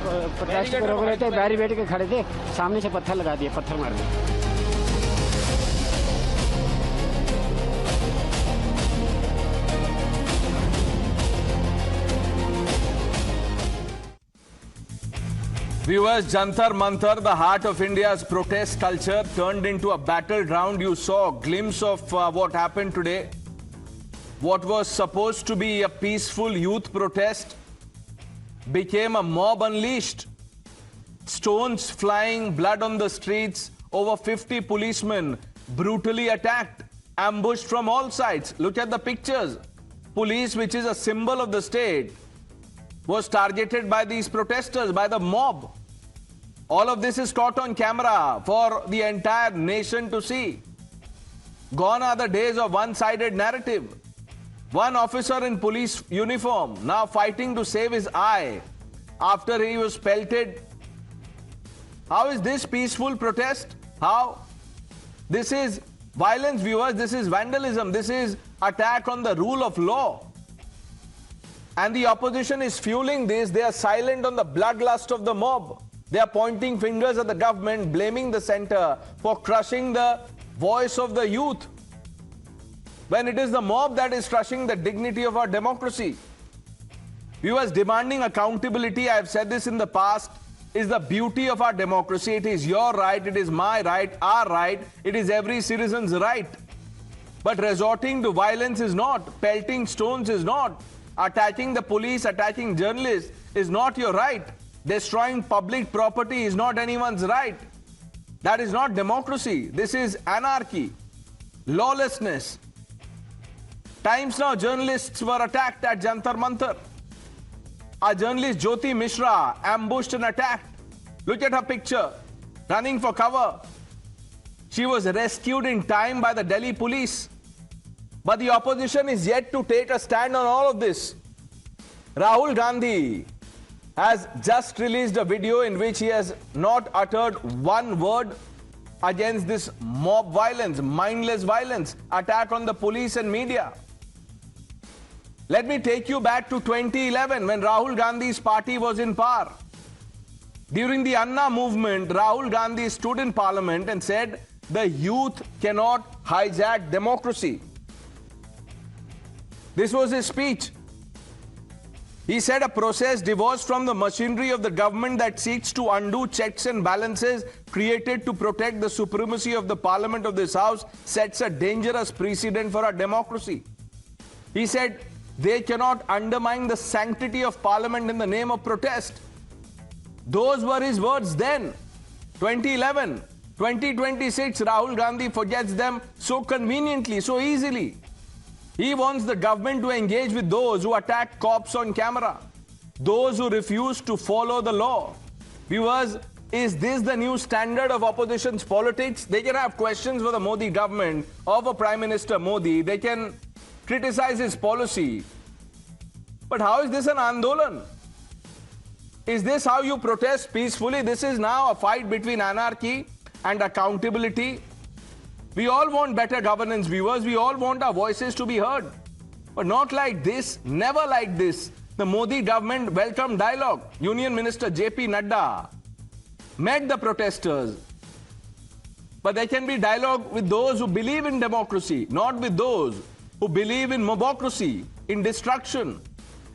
Protest पे रोक रहे थे, बैरिकेड के खड़े थे, सामने से पत्थर लगा दिए, पत्थर मार दिए। Viewers, Jantar Mantar, the heart of India's protest culture, turned into a battleground. You saw a glimpse of what happened today. What was supposed to be a peaceful youth protest became a mob unleashed. Stones flying, blood on the streets, over 50 policemen brutally attacked, ambushed from all sides. Look at the pictures. Police, which is a symbol of the state, was targeted by these protesters, by the mob. All of this is caught on camera for the entire nation to see. Gone are the days of one-sided narrative. One officer in police uniform now fighting to save his eye after he was pelted. How is this peaceful protest? How? This is violence, viewers. This is vandalism. This is attack on the rule of law. And the opposition is fueling this. They are silent on the bloodlust of the mob. They are pointing fingers at the government, blaming the center for crushing the voice of the youth, when it is the mob that is crushing the dignity of our democracy. Viewers, demanding accountability, I have said this in the past, is the beauty of our democracy. It is your right, it is my right, our right, it is every citizen's right. But resorting to violence is not, pelting stones is not, attacking the police, attacking journalists is not your right. Destroying public property is not anyone's right. That is not democracy. This is anarchy, lawlessness. Times now, journalists were attacked at Jantar Mantar. Our journalist Jyoti Mishra ambushed and attacked. Look at her picture, running for cover. She was rescued in time by the Delhi police. But the opposition is yet to take a stand on all of this. Rahul Gandhi has just released a video in which he has not uttered one word against this mob violence, mindless violence, attack on the police and media. Let me take you back to 2011 when Rahul Gandhi's party was in power. During the Anna movement, Rahul Gandhi stood in parliament and said, the youth cannot hijack democracy. This was his speech. He said a process divorced from the machinery of the government that seeks to undo checks and balances created to protect the supremacy of the parliament of this house sets a dangerous precedent for our democracy. He said they cannot undermine the sanctity of parliament in the name of protest. Those were his words then, 2011. 2026, Rahul Gandhi forgets them so conveniently, so easily. He wants the government to engage with those who attack cops on camera, those who refuse to follow the law. Viewers, is this the new standard of opposition's politics? They can have questions for the Modi government or for Prime Minister Modi. They can criticize his policy. But how is this an Andolan? Is this how you protest peacefully? This is now a fight between anarchy and accountability. We all want better governance, viewers. We all want our voices to be heard. But not like this, never like this. The Modi government welcomed dialogue. Union Minister JP Nadda met the protesters. But there can be dialogue with those who believe in democracy, not with those who believe in mobocracy, in destruction.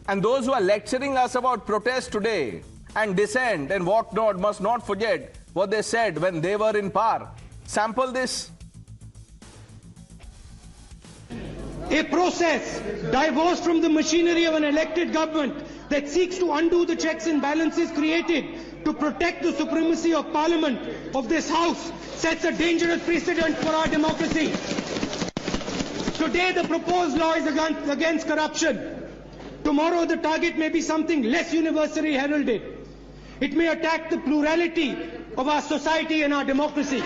And those who are lecturing us about protest today and dissent and whatnot must not forget what they said when they were in power. Sample this. A process divorced from the machinery of an elected government that seeks to undo the checks and balances created to protect the supremacy of Parliament of this House sets a dangerous precedent for our democracy. Today the proposed law is against corruption. Tomorrow the target may be something less universally heralded. It may attack the plurality of our society and our democracy.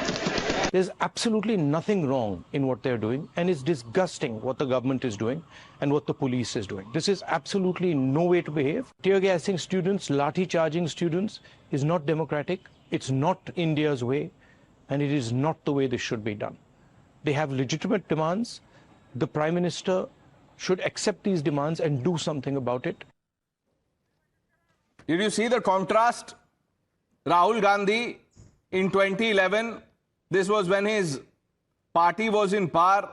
There's absolutely nothing wrong in what they're doing, and it's disgusting what the government is doing and what the police is doing. This is absolutely no way to behave. Tear gassing students, lathi charging students is not democratic. It's not India's way, and it is not the way this should be done. They have legitimate demands. The Prime Minister should accept these demands and do something about it. Did you see the contrast? Rahul Gandhi in 2011, this was when his party was in power.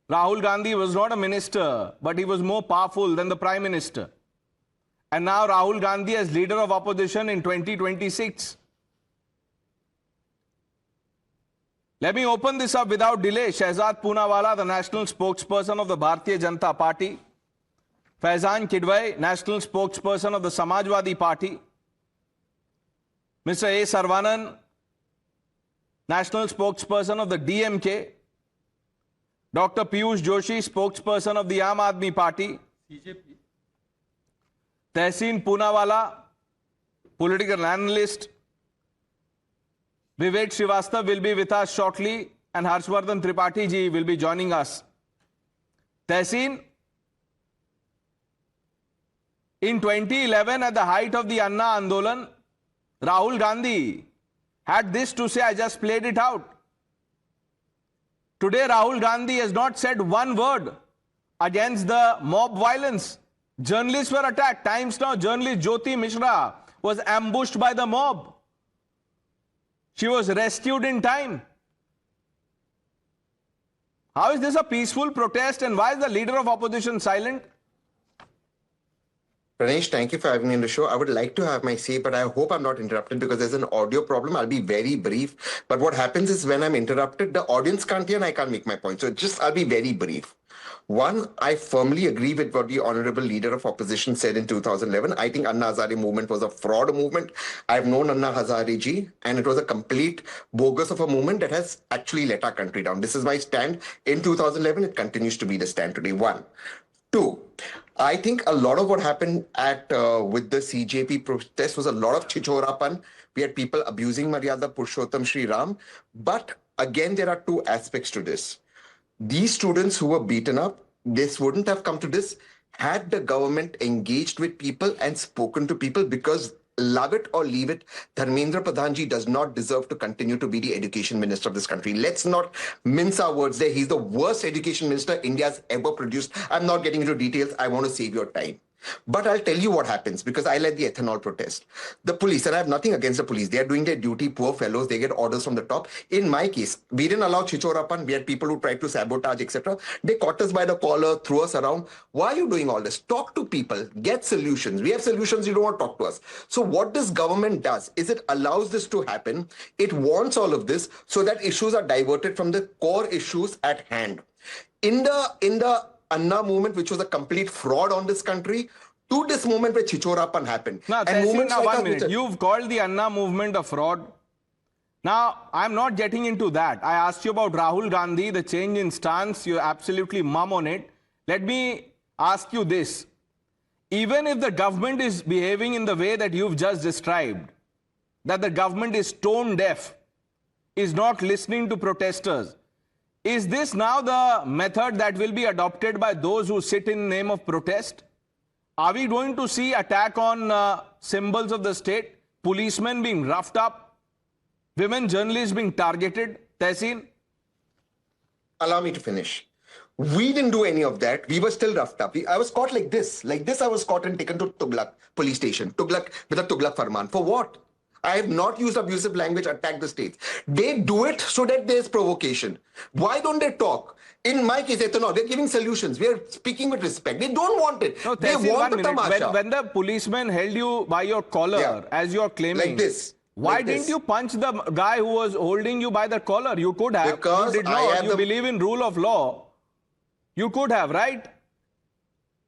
Rahul Gandhi was not a minister, but he was more powerful than the Prime Minister. And now Rahul Gandhi as leader of opposition in 2026. Let me open this up without delay. Shehzad Poonawala, the national spokesperson of the Bharatiya Janata Party. Faizan Kidwai, national spokesperson of the Samajwadi Party. Mr. A. Sarvanan, national spokesperson of the DMK. Dr. Piyush Joshi, spokesperson of the Aam Aadmi Party. CJP. Tehseen Poonawala, political analyst. Vivek Srivastava will be with us shortly, and Harshvardhan Tripathi ji will be joining us. Tehseen, in 2011, at the height of the Anna Andolan, Rahul Gandhi had this to say. I just played it out. Today, Rahul Gandhi has not said one word against the mob violence. Journalists were attacked. Times Now journalist Jyoti Mishra was ambushed by the mob. She was rescued in time. How is this a peaceful protest, and why is the leader of opposition silent? Pranesh, thank you for having me on the show. I would like to have my say, but I hope I'm not interrupted because there's an audio problem. I'll be very brief. But what happens is when I'm interrupted, the audience can't hear and I can't make my point. So I'll be very brief. One, I firmly agree with what the honorable leader of opposition said in 2011. I think Anna Hazare movement was a fraud movement. I've known Anna Hazare ji, and it was a complete bogus of a movement that has actually let our country down. This is my stand in 2011. It continues to be the stand today. One. Two, I think a lot of what happened with the CJP protest was a lot of chichorapan. We had people abusing Maryada Purushottam Shri Ram. But again, there are two aspects to this. These students who were beaten up, this wouldn't have come to this had the government engaged with people and spoken to people, because love it or leave it, Dharmendra Pradhanji does not deserve to continue to be the education minister of this country. Let's not mince our words there. He's the worst education minister India's ever produced. I'm not getting into details. I want to save your time. But I'll tell you what happens, because I led the ethanol protest. The police, and I have nothing against the police, they are doing their duty, poor fellows, they get orders from the top. In my case, we didn't allow chichorapan, we had people who tried to sabotage, etc. They caught us by the collar, threw us around. Why are you doing all this? Talk to people, get solutions. We have solutions, you don't want to talk to us. So what this government does is it allows this to happen. It wants all of this so that issues are diverted from the core issues at hand. In the Anna movement, which was a complete fraud on this country, to this moment where Chichorapan happened. Now, one minute. You've called the Anna movement a fraud. Now, I'm not getting into that. I asked you about Rahul Gandhi, the change in stance. You're absolutely mum on it. Let me ask you this. Even if the government is behaving in the way that you've just described, that the government is tone deaf, is not listening to protesters, is this now the method that will be adopted by those who sit in the name of protest? Are we going to see attack on symbols of the state, policemen being roughed up, women journalists being targeted? Tehseen? Allow me to finish. We didn't do any of that. We were still roughed up. I was caught like this. Like this, I was caught and taken to Tughlaq police station. Tughlaq, with a Tughlaq Farman. For what? I have not used abusive language, attack the states. They do it so that there's provocation. Why don't they talk? In my case, ethanol, they're giving solutions. We are speaking with respect. They don't want it. No, they want the tamasha. When the policeman held you by your collar, as you're claiming, like this. Why didn't you punch the guy who was holding you by the collar? You could have. Because you did not. You believe in rule of law. You could have, right?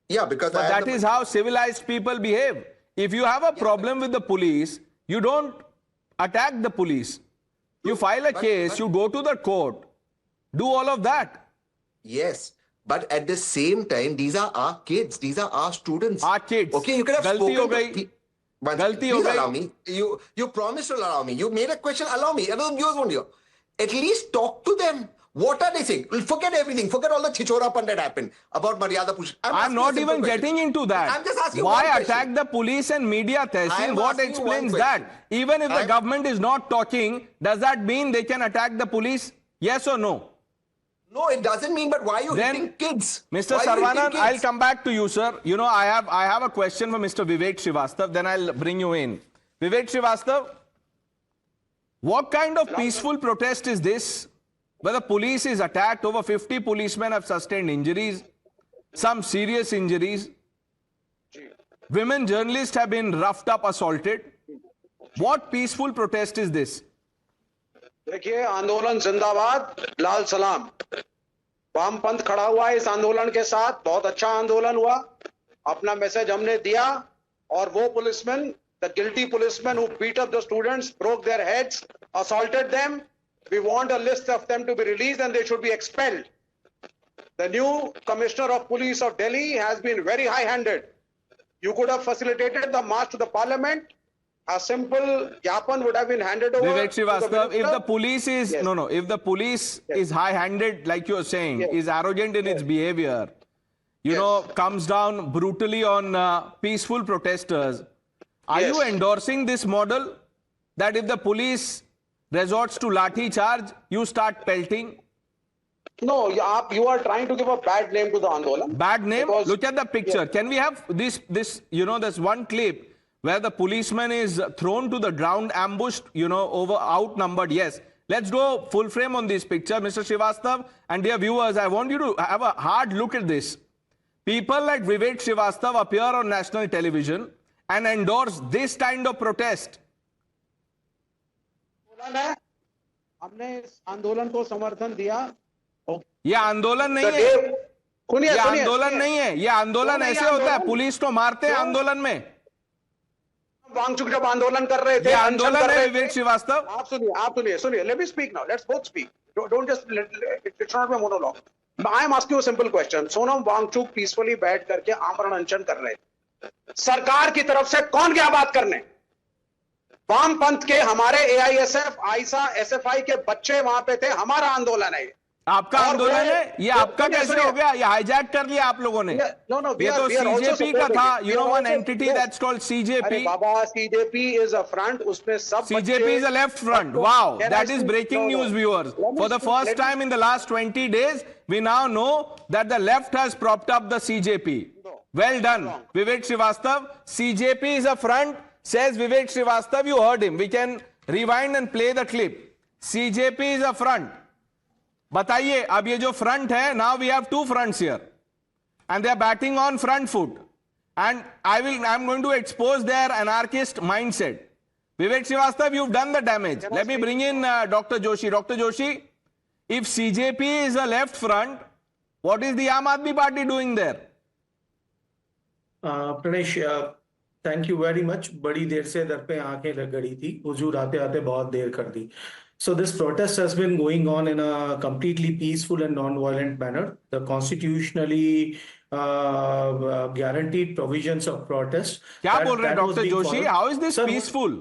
Yeah, because but that is how civilized people behave. If you have a problem with the police, you don't attack the police. You file a case, you go to the court, do all of that. Yes, but at the same time, these are our kids. These are our students. Our kids. Okay, you could have spoken. Please allow me. You promised to allow me. You made a question. Allow me. Other viewers won't hear. At least talk to them. What are they saying? Forget everything. Forget all the chichorapan that happened about Maryada Purushottam. I'm not even getting into that. I'm just asking why attack the police and media, Tehseen? What explains that? Even if the government is not talking, does that mean they can attack the police? Yes or no? No, it doesn't mean, but why are you Then, hitting kids? Mr. Why are you hitting Sarvanan, kids? I'll come back to you, sir. You know, I have a question for Mr. Vivek Srivastava, then I'll bring you in. Vivek Srivastava, what kind of peaceful protest is this? Where the police is attacked, over 50 policemen have sustained injuries, some serious injuries. Women journalists have been roughed up, assaulted. What peaceful protest is this? देखिए, आंदोलन जिंदाबाद, लाल सलाम। वामपंथ खड़ा हुआ है इस आंदोलन के साथ, बहुत अच्छा आंदोलन हुआ, अपना मैसेज हमने दिया, और वो policeman, the guilty policemen who beat up the students, broke their heads, assaulted them, we want a list of them to be released and they should be expelled. The new Commissioner of Police of Delhi has been very high-handed. You could have facilitated the march to the parliament. A simple Japan would have been handed over. Vivek Srivastava, if the police is, Yes. if the police Yes. is high-handed, like you're saying, Yes. is arrogant in its behavior, Yes. comes down brutally on peaceful protesters, are you Yes. endorsing this model? That if the police resorts to lathi charge, you start pelting? No, you are trying to give a bad name to the Andolan. Bad name? Because- Look at the picture. Yes. Can we have this, there's one clip where the policeman is thrown to the ground, ambushed, outnumbered. Yes. Let's go full frame on this picture. Mr. Srivastava and dear viewers, I want you to have a hard look at this. People like Vivek Srivastava appear on national television and endorse this kind of protest. हमने इस आंदोलन को समर्थन दिया। ये आंदोलन नहीं है, ये आंदोलन नहीं है, ये आंदोलन ऐसे होता है, पुलिस तो मारते हैं आंदोलन में। वांगचुक जब आंदोलन कर रहे थे, ये आंदोलन है विवेक श्रीवास्तव। आप सुनिए, let me speak now, let's both speak, don't just, it's not my monologue. I am asking you a simple question. Sonam Wangchuk peacefully बैठ करके आमरण अनशन कर रहे थे, सरकार की तरफ से कौन गया बात करने? वामपंथ के, हमारे एआईएसएफ, आईसा, एसएफआई के बच्चे वहां पे थे, हमारा आंदोलन है। आपका आंदोलन है ये, आपका कैसे हो गया? ये हाईजैक कर लिया आप लोगों ने। ये तो सीजेपी का था, one entity that's called CJP. Baba, CJP is a front, उसमें सब CJP is a left front. Wow, that is breaking news, viewers. For the first time in the last 20 days, we now know that the left has propped up the CJP. Well done, Vivek Srivastava. CJP is a front, says Vivek Srivastava. You heard him. We can rewind and play the clip. CJP is a front. बताइए, अब ये जो front है, now we have two fronts here, and they are batting on front foot, and I'm going to expose their anarchist mindset. Vivek Srivastava, you've done the damage. Let me bring in Dr. Joshi. Dr. Joshi, if CJP is a left front, what is the Aam Aadmi Party doing there? Pranesh, thank you very much. बड़ी देर से दर पे आंखें लग गई थी, हुजूर आते आते बहुत देर कर दी. So this protest has been going on in a completely peaceful and non-violent manner. The constitutionally guaranteed provisions of protest. क्या बोल रहे हैं Dr. Joshi? How is this peaceful?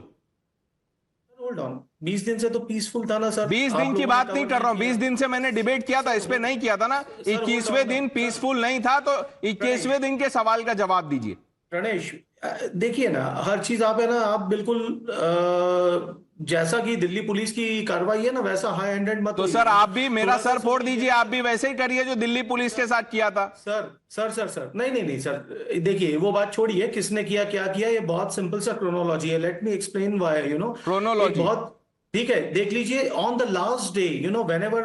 Hold on. 20 दिन से तो peaceful था ना सर. 20 दिन की बात नहीं कर रहा हूँ. 20 दिन से मैंने डिबेट किया था, इस पे नहीं किया था ना. 21वें दिन peaceful नहीं था, तो 21वें दिन के सवाल का जवाब दीजिए. प्रणेश, देखिए ना, हर चीज आप है ना, आप बिल्कुल जैसा कि दिल्ली पुलिस की कार्रवाई है ना, वैसा हाई हैंडेड मत। तो सर आप भी मेरा सर फोड़ दीजिए, आप भी वैसे ही करिए जो दिल्ली पुलिस के साथ किया था। सर नहीं सर, देखिए वो बात छोड़िए, किसने किया क्या किया, ये बहुत सिंपल सा क्रोनोलॉजी है। Let me explain why, chronology बहुत ठीक है, देख लीजिए। On the last day, whenever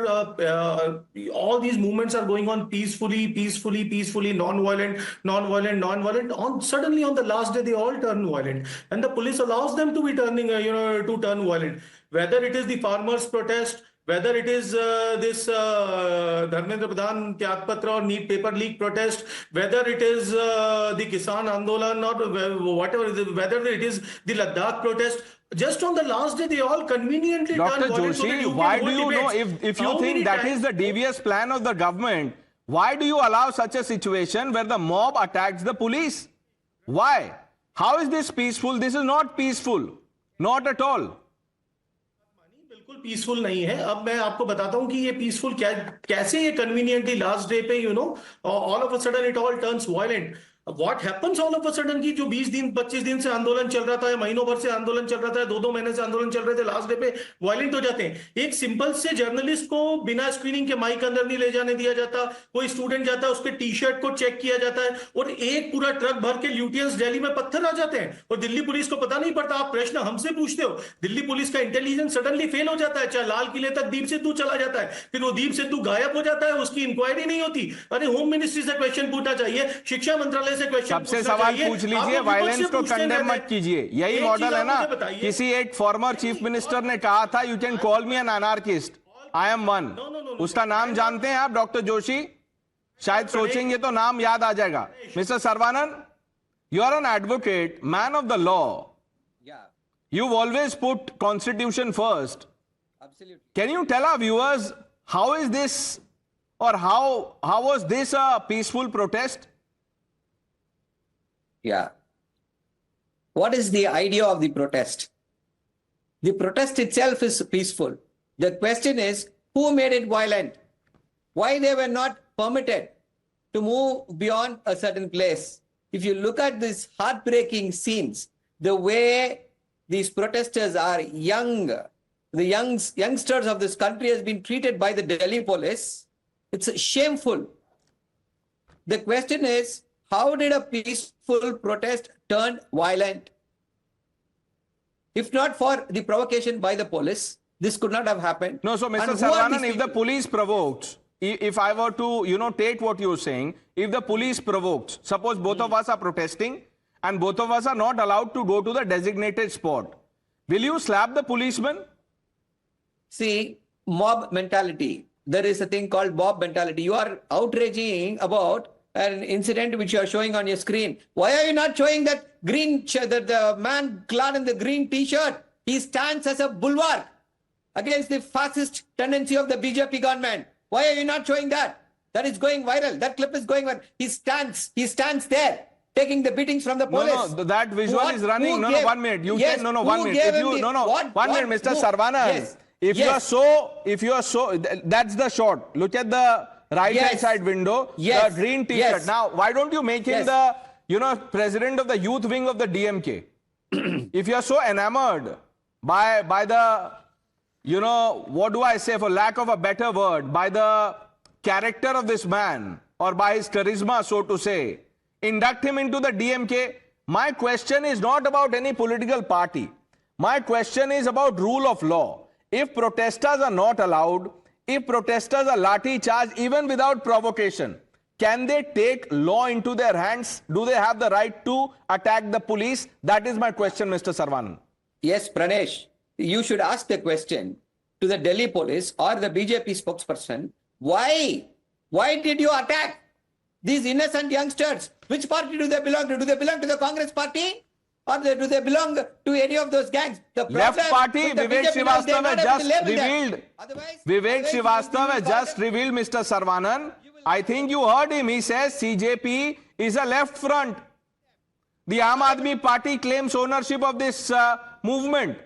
all these movements are going on peacefully, non-violent, suddenly on the last day they all turn violent, and the police allows them to be turning, to turn violent. Whether it is the farmers' protest, whether it is this Dharmendra Pradhan Tyag Patra or NEET paper leak protest, whether it is the Kisan Andolan or whatever, whether it is the Ladakh protest, just on the last day they all conveniently Dr. turn violent. Joshi, why do you know, if you think that is the devious plan of the government, why do you allow such a situation where the mob attacks the police? Why? How is this peaceful? This is not peaceful. Not at all. बिल्कुल peaceful नहीं है। अब मैं आपको बताता हूं कि ये पीसफुल कैसे ये कन्वीनियंटली लास्ट डे पे all of a sudden it all turns violent. What happens all of a sudden कि जो 20 दिन 25 दिन से आंदोलन चल रहा था या महीनों भर से आंदोलन चल रहा था, 2-2 महीने से आंदोलन चल रहे थे, लास्ट डे पे वायलेंट हो जाते हैं। एक सिंपल से जर्नलिस्ट को बिना स्क्रीनिंग के माइक अंदर नहीं ले जाने दिया जाता, कोई स्टूडेंट जाता है उसके टी शर्ट को चेक किया जाता है, और एक पूरा ट्रक भर के ल्यूटियंस दिल्ली में पत्थर आ जाते हैं और दिल्ली पुलिस को पता नहीं पड़ता। आप प्रश्न हमसे पूछते हो, दिल्ली पुलिस का इंटेलिजेंस सडनली फेल हो जाता है, चाहे लाल किले तक दीप सिद्धू चला जाता है, फिर वो दीप सिद्धू गायब हो जाता है, उसकी इंक्वायरी नहीं होती। अरे होम मिनिस्ट्री से क्वेश्चन पूछना चाहिए, शिक्षा मंत्रालय से क्वेश्चन सवाल पूछ लीजिए, वायलेंस को कंडेम मत कीजिए। यही मॉडल है ना। किसी एक फॉर्मर चीफ मिनिस्टर ने कहा था, you can call me an anarchist, I am one. उसका नाम जानते हैं आप, डॉक्टर जोशी? शायद सोचेंगे तो नाम याद आ जाएगा। Mister Sarvanand, you are an advocate, man of the law, you've always put constitution first. Absolutely. Can you tell our viewers how is this, or how was this a peaceful protest? Yeah. What is the idea of the protest? The protest itself is peaceful. The question is, who made it violent? Why they were not permitted to move beyond a certain place? If you look at these heartbreaking scenes, the way these protesters are young, the youngsters of this country has been treated by the Delhi police, it's shameful. The question is, how did a peaceful protest turn violent? If not for the provocation by the police, this could not have happened. No, so Mr. Saravanan, if the police provoked, if I were to, take what you're saying, if the police provoked, suppose both of us are protesting and both of us are not allowed to go to the designated spot, will you slap the policeman? See, mob mentality. There is a thing called mob mentality. You are outraging about an incident which you are showing on your screen. Why are you not showing that green, the man clad in the green t-shirt? He stands as a bulwark against the fascist tendency of the BJP government. Why are you not showing that? That is going viral. That clip is going viral. He stands there, taking the beatings from the police. No, that visual is running. No, 1 minute. You yes, can, 1 minute. If you, one minute, Mr. Sarvanan. Yes. If you are so, that's the shot. Look at the right-hand side window, the green t-shirt. Now, why don't you make him the, president of the youth wing of the DMK? If you are so enamored by the, what do I say, for lack of a better word, by the character of this man, or by his charisma, so to say, induct him into the DMK. My question is not about any political party. My question is about rule of law. If protesters are not allowed, if protesters are lathi charged even without provocation, can they take law into their hands? Do they have the right to attack the police? That is my question, Mr. Sarvanan. Yes, Pranesh, you should ask the question to the Delhi police or the BJP spokesperson. Why? Why did you attack these innocent youngsters? Which party do they belong to? Do they belong to the Congress party? Or do they belong to any of those gangs? The Left party, Vivek Srivastava has just revealed, Mr. Sarvanan. I think you heard him. He says CJP is a left front. The Aam Aadmi Party claims ownership of this movement.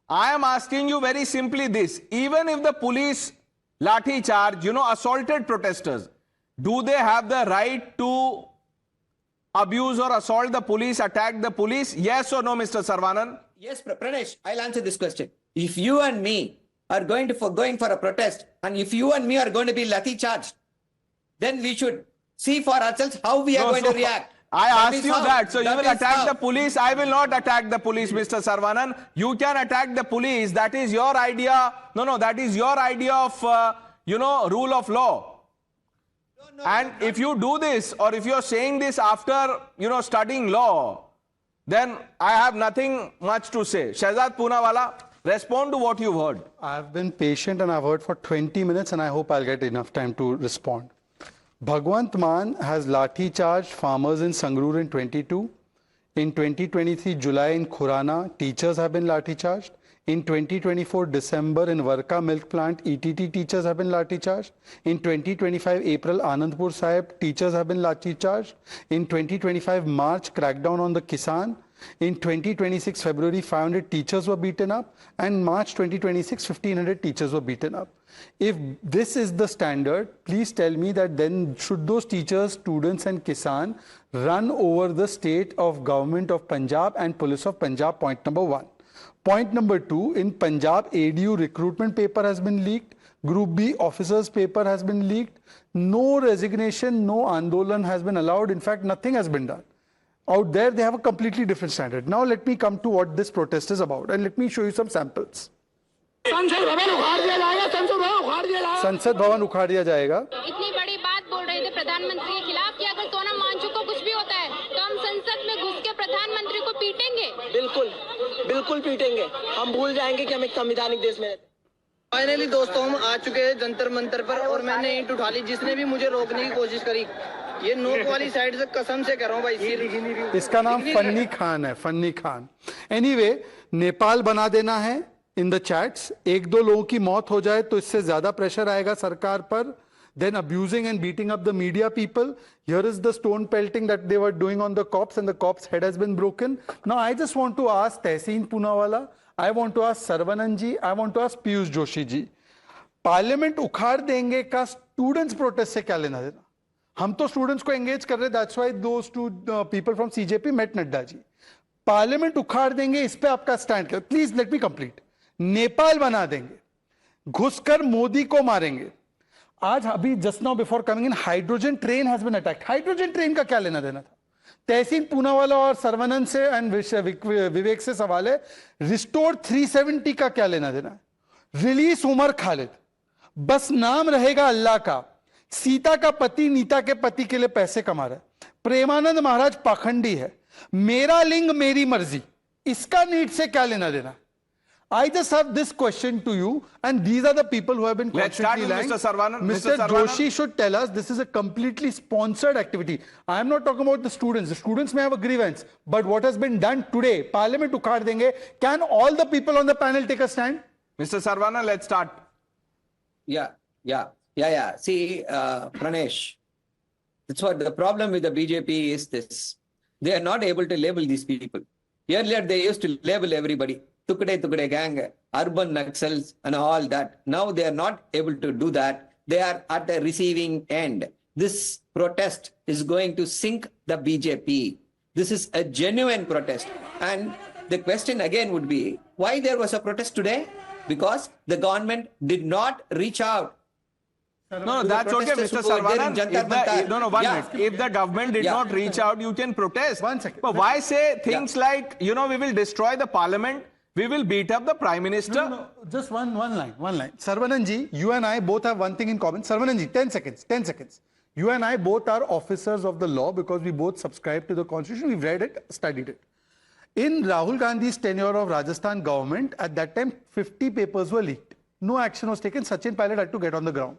I am asking you very simply this. Even if the police lathi charge, assaulted protesters, do they have the right to abuse or assault the police, attack the police? Yes or no, Mr. Sarvanan? Yes, Pranesh, I'll answer this question. If you and me are going for a protest, and if you and me are going to be lathi charged, then we should see for ourselves how we are going to react. I asked you that. So you will attack the police. I will not attack the police, Mr. Sarvanan. You can attack the police. That is your idea. No, that is your idea of, rule of law. And if you do this, or if you're saying this after, studying law, then I have nothing much to say. Shahzad Poonawala, respond to what you've heard. I've been patient and I've heard for 20 minutes and I hope I'll get enough time to respond. Bhagwant Mann has lathi charged farmers in Sangrur in 22. In 2023 July in Khurana, teachers have been lathi charged. In 2024 December in Varka milk plant, ETT teachers have been lathi charged. In 2025 April Anandpur Sahib, teachers have been lathi charged. In 2025 March, crackdown on the Kisan. In 2026 February, 500 teachers were beaten up, and March 2026, 1500 teachers were beaten up. If this is the standard, please tell me that then should those teachers, students and Kisan run over the state of government of Punjab and police of Punjab? Point number one. Point number two, in Punjab, ADU recruitment paper has been leaked. Group B officers paper has been leaked. No resignation, no Andolan has been allowed. In fact, nothing has been done. Out there, they have a completely different standard. Now, let me come to what this protest is about, and let me show you some samples. संसद भवन उखाड़ दिया जाएगा। इतनी बड़ी बात बोल रहे थे प्रधानमंत्री के खिलाफ कि अगर सोनम वांगचुक को कुछ भी होता है तो हम संसद में घुस के प्रधानमंत्री को पीटेंगे। बिल्कुल बिल्कुल पीटेंगे। हम भूल जाएंगे कि हम एक संवैधानिक देश में रहते हैं। फाइनली दोस्तों, हम आ चुके हैं जंतर मंतर पर, और मैंने ईंट उठा ली। जिसने भी मुझे रोकने की कोशिश करी, ये नोक वाली साइड से कसम से कह रहा हूँ भाई, इसका नाम फन्नी खान है, फन्नी खान। एनीवे, नेपाल बना देना है इन द चैट्स। एक दो लोगों की मौत हो जाए तो इससे ज्यादा प्रेशर आएगा सरकार पर। Then abusing and beating up the media people. Here is the stone pelting that they were doing on the cops, and the cops' head has been broken. Now I just want to ask Tehseen Poonawala, I want to ask Saravanan ji, I want to ask Piyush Joshi ji, parliament उखाड़ देंगे का students protest से क्या लेना देना? हम तो students को एंगेज कर रहे, that's why those two people from CJP met Nadda ji. Parliament उखाड़ देंगे, इस पे आपका स्टैंड क्या? Please let me complete. Nepal बना देंगे, घुसकर मोदी को मारेंगे। आज अभी just now before coming in, hydrogen train has been attacked. Hydrogen train का क्या लेना देना था? तहसीन पूनावाला और सर्वानंद से एंड विवेक से सवाल है, रिस्टोर 370 का क्या लेना देना है? रिलीज उमर खालिद, बस नाम रहेगा अल्लाह का। सीता का पति नीता के पति के लिए पैसे कमा रहा है। प्रेमानंद महाराज पाखंडी है। मेरा लिंग मेरी मर्जी, इसका नीट से क्या लेना देना? I just have this question to you, and these are the people who have been constantly lying. Mr. Saravanan. Mr. Joshi should tell us this is a completely sponsored activity. I am not talking about the students. The students may have a grievance, but what has been done today, Parliament ukhad denge. Can all the people on the panel take a stand? Mr. Saravanan, let's start. Yeah. See, Pranesh, that's what the problem with the BJP is this. They are not able to label these people. Earlier, they used to label everybody. Tukde gang, urban Naxals and all that. Now they are not able to do that. They are at the receiving end. This protest is going to sink the BJP. This is a genuine protest. And the question again would be, why there was a protest today? Because the government did not reach out. No, that's okay, Mr. Saravanan. If the government did not reach out, you can protest. 1 second. But why say things like, we will destroy the parliament, we will beat up the Prime Minister? No. Just one line. Saravanan ji, you and I both have one thing in common. Saravanan ji, 10 seconds. You and I both are officers of the law because we both subscribe to the constitution. We've read it, studied it. In Rahul Gandhi's tenure of Rajasthan government, at that time, 50 papers were leaked. No action was taken. Sachin Pilot had to get on the ground.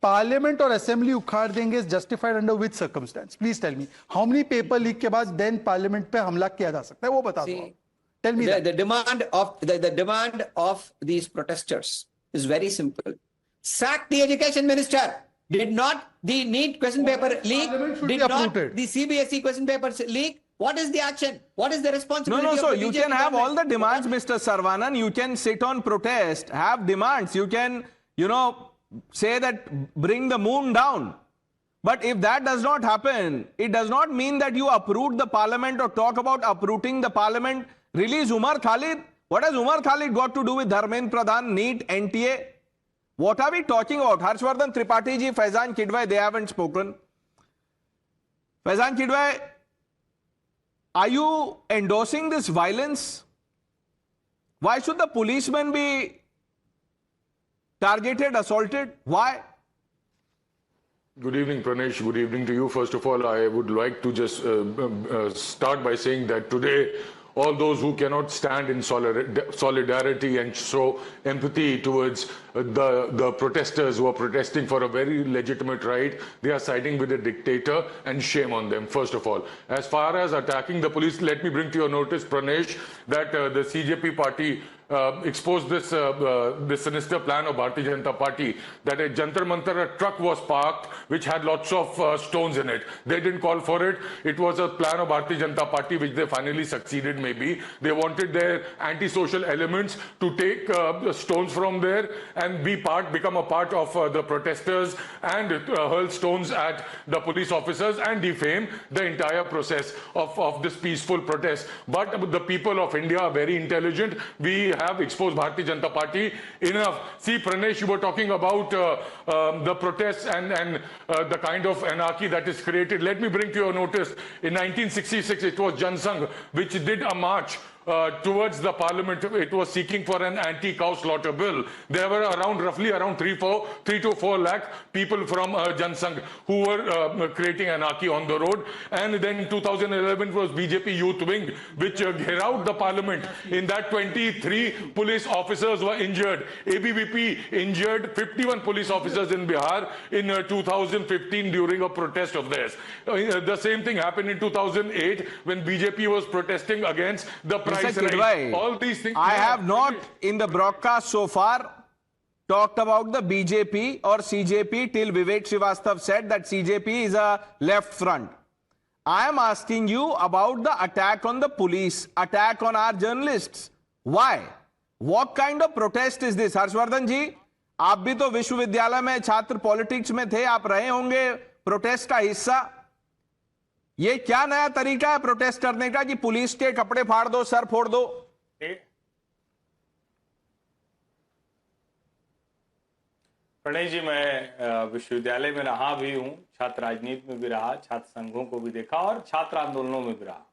Parliament or assembly ukhad denge is justified under which circumstance? Please tell me. How many paper leak ke baad then parliament pe hamla kiya ja sakta hai? Wo bata do. Tell me that. The demand of these protesters is very simple. Sack the education minister. Did not the NEET question paper leak? Did not the CBSE question papers leak? What is the action? What is the responsibility? No, so you BJP can have government? all the demands, Mr. Saravanan. You can sit on protest, have demands. You can, say that bring the moon down. But if that does not happen, it does not mean that you uproot the parliament or talk about uprooting the parliament. Release Umar Khalid. What has Umar Khalid got to do with Dharmendra Pradhan, NEET, NTA? What are we talking about? Harshvardhan Tripathi ji, Faizan Kidwai, they haven't spoken. Faizan Kidwai, are you endorsing this violence? Why should the policemen be targeted, assaulted? Why? Good evening, Pranesh. Good evening to you. First of all, I would like to just start by saying that today, all those who cannot stand in solidarity and show empathy towards the protesters who are protesting for a very legitimate right, they are siding with a dictator, and shame on them, first of all. As far as attacking the police, let me bring to your notice, Pranesh, that the CJP party exposed this sinister plan of Bharatiya Janata Party, that at Jantar Mantar a truck was parked which had lots of stones in it. They didn't call for it. It was a plan of Bharatiya Janata Party which they finally succeeded maybe. They wanted their anti-social elements to take stones from there and become a part of the protesters and hurl stones at the police officers and defame the entire process of this peaceful protest. But the people of India are very intelligent. We have exposed Bharatiya Janata Party enough. See, Pranesh, you were talking about the protests and the kind of anarchy that is created. Let me bring to your notice, in 1966, it was Jan Sangh which did a march towards the parliament. It was seeking for an anti-cow slaughter bill. There were roughly around 3 to 4 lakh people from Jan Sangh who were creating anarchy on the road. And then in 2011 was BJP Youth Wing which gherowed the parliament. In that 23 police officers were injured. ABVP injured 51 police officers in Bihar in 2015 during a protest of theirs. The same thing happened in 2008 when BJP was protesting against the price rise. All these things. I have not in the broadcast so far talked about the BJP or CJP till Vivek Srivastava said that CJP is a left front. I am asking you about the attack on the police, attack on our journalists. Why? What kind of protest is this? Harshvardhan जी, आप भी तो विश्वविद्यालय में छात्र politics में थे, आप रहे होंगे प्रोटेस्ट का हिस्सा. ये क्या नया तरीका है प्रोटेस्ट करने का कि पुलिस के कपड़े फाड़ दो, सर फोड़ दो? प्रणेश जी, मैं विश्वविद्यालय में रहा भी हूं, छात्र राजनीति में भी रहा, छात्र संघों को भी देखा और छात्र आंदोलनों में भी रहा.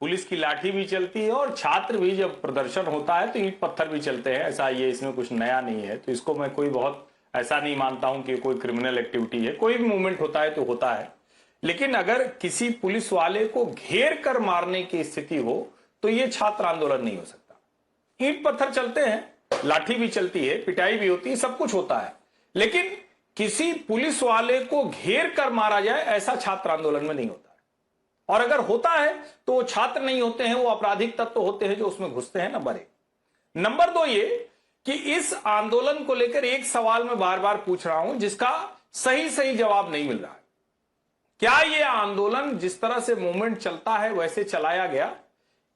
पुलिस की लाठी भी चलती है और छात्र भी जब प्रदर्शन होता है तो ईंट पत्थर भी चलते हैं. ऐसा ये इसमें कुछ नया नहीं है. तो इसको मैं कोई बहुत ऐसा नहीं मानता हूं कि कोई क्रिमिनल एक्टिविटी है. कोई भी मूवमेंट होता है तो होता है. लेकिन अगर किसी पुलिस वाले को घेर कर मारने की स्थिति हो तो यह छात्र आंदोलन नहीं हो सकता. ईंट पत्थर चलते हैं, लाठी भी चलती है, पिटाई भी होती है, सब कुछ होता है. लेकिन किसी पुलिस वाले को घेर कर मारा जाए, ऐसा छात्र आंदोलन में नहीं होता है. और अगर होता है तो वो छात्र नहीं होते हैं, वो आपराधिक तत्व होते हैं जो उसमें घुसते हैं. नंबर 1. नंबर 2 ये कि इस आंदोलन को लेकर एक सवाल मैं बार बार पूछ रहा हूं जिसका सही जवाब नहीं मिल रहा है. क्या यह आंदोलन जिस तरह से मूवमेंट चलता है वैसे चलाया गया?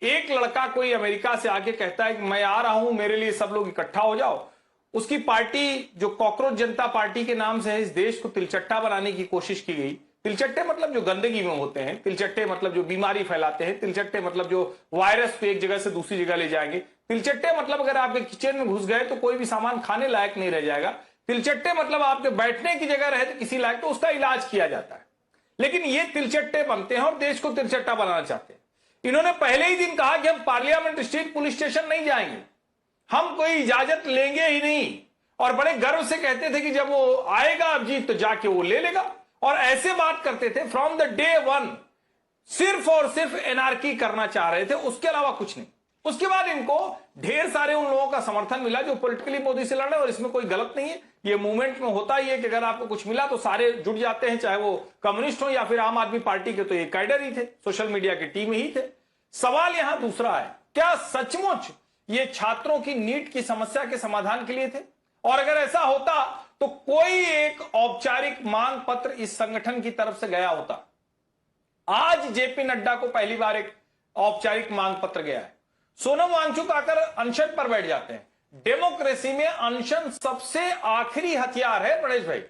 एक लड़का कोई अमेरिका से आके कहता है कि मैं आ रहा हूं, मेरे लिए सब लोग इकट्ठा हो जाओ. उसकी पार्टी जो कॉकरोच जनता पार्टी के नाम से है, इस देश को तिलचट्टा बनाने की कोशिश की गई. तिलचट्टे मतलब जो गंदगी में होते हैं, तिलचट्टे मतलब जो बीमारी फैलाते हैं, तिलचट्टे मतलब जो वायरस को एक जगह से दूसरी जगह ले जाएंगे. तिलचट्टे मतलब अगर आपके किचन में घुस गए तो कोई भी सामान खाने लायक नहीं रह जाएगा. तिलचट्टे मतलब आपके बैठने की जगह रहे तो किसी लायक, तो उसका इलाज किया जाता है. लेकिन ये तिलचट्टे बनते हैं और देश को तिलचट्टा बनाना चाहते हैं. इन्होंने पहले ही दिन कहा कि हम पार्लियामेंट स्ट्रीट पुलिस स्टेशन नहीं जाएंगे, हम कोई इजाजत लेंगे ही नहीं. और बड़े गर्व से कहते थे कि जब वो आएगा अभिजीत तो जाके वो ले लेगा. और ऐसे बात करते थे फ्रॉम द डे 1. सिर्फ और सिर्फ एनार्की करना चाह रहे थे, उसके अलावा कुछ नहीं. उसके बाद इनको ढेर सारे उन लोगों का समर्थन मिला जो पॉलिटिकली मोदी से लड़ रहे हैं. और इसमें कोई गलत नहीं है. ये मूवमेंट में होता ही है कि अगर आपको कुछ मिला तो सारे जुट जाते हैं, चाहे वो कम्युनिस्ट हो या फिर आम आदमी पार्टी के. तो ये कैडर ही थे, सोशल मीडिया की टीम ही थे. सवाल यहां दूसरा है, क्या सचमुच ये छात्रों की नीट की समस्या के समाधान के लिए थे? और अगर ऐसा होता तो कोई एक औपचारिक मांग पत्र इस संगठन की तरफ से गया होता. आज जेपी नड्डा को पहली बार एक औपचारिक मांग पत्र गया है. सोनम वांगचुक आकर अनशन पर बैठ जाते हैं. डेमोक्रेसी में अनशन सबसे आखिरी हथियार है प्रणेश भाई,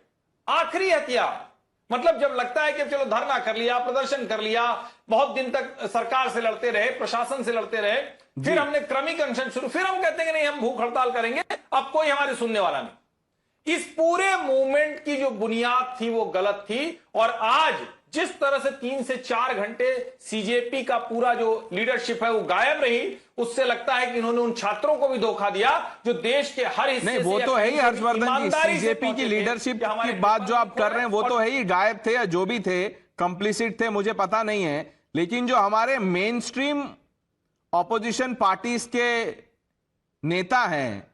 आखिरी हथियार. मतलब जब लगता है कि चलो धरना कर लिया, प्रदर्शन कर लिया, बहुत दिन तक सरकार से लड़ते रहे, प्रशासन से लड़ते रहे, फिर हमने क्रमिक अनशन शुरू, फिर हम कहते हैं कि नहीं हम भूख हड़ताल करेंगे, अब कोई हमारे सुनने वाला नहीं. इस पूरे मूवमेंट की जो बुनियाद थी वो गलत थी. और आज जिस तरह से 3 से 4 घंटे सीजेपी का पूरा जो लीडरशिप है वो गायब रही, उससे लगता है कि इन्होंने उन छात्रों को भी धोखा दिया जो देश के हर हिस्से नहीं, वो तो है ही हर्षवर्धन जी. सीजेपी की लीडरशिप की बात जो आप कर रहे हैं वो तो है ही, गायब थे या जो भी थे, कंप्लिसिट थे, मुझे पता नहीं है. लेकिन जो हमारे मेन स्ट्रीम ऑपोजिशन पार्टीज के नेता हैं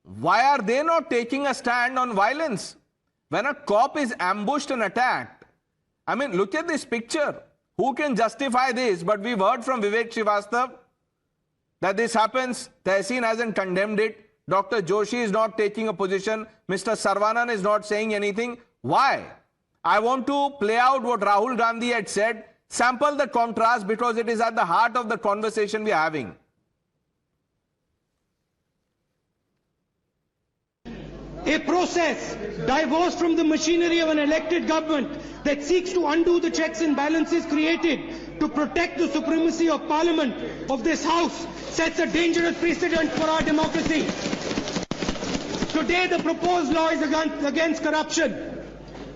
Why are they not taking a stand on violence? When a cop is ambushed and attacked, I mean, look at this picture. Who can justify this? But we've heard from Vivek Srivastava that this happens. Tehseen hasn't condemned it. Dr. Joshi is not taking a position. Mr. Saravanan is not saying anything. Why? I want to play out what Rahul Gandhi had said. Sample the contrast because it is at the heart of the conversation we are having. A process divorced from the machinery of an elected government that seeks to undo the checks and balances created to protect the supremacy of Parliament of this House sets a dangerous precedent for our democracy. Today the proposed law is against corruption.